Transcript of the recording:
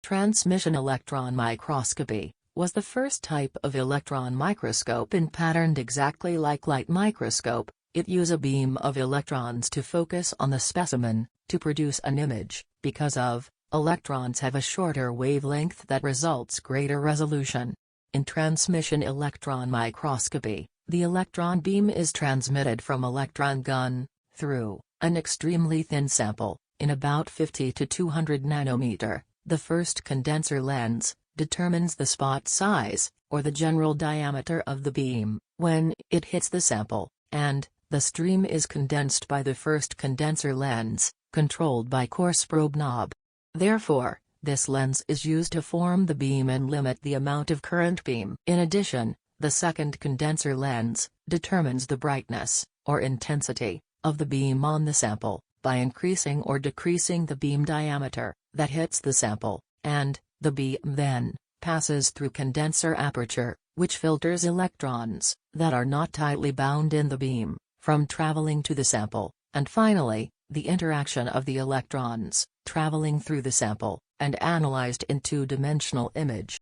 Transmission electron microscopy was the first type of electron microscope patterned exactly like light microscope. It uses a beam of electrons to focus on the specimen, to produce an image. Because electrons have a shorter wavelength that results greater resolution. In transmission electron microscopy, the electron beam is transmitted from electron gun, through an extremely thin sample, in about 50 to 200 nanometer. The first condenser lens determines the spot size, or the general diameter of the beam, when it hits the sample, and the stream is condensed by the first condenser lens, controlled by coarse probe knob. Therefore, this lens is used to form the beam and limit the amount of current beam. In addition, the second condenser lens determines the brightness, or intensity, of the beam on the sample, by increasing or decreasing the beam diameter that hits the sample, and the beam then passes through condenser aperture, which filters electrons that are not tightly bound in the beam from traveling to the sample, and finally, the interaction of the electrons traveling through the sample and analyzed in two-dimensional image.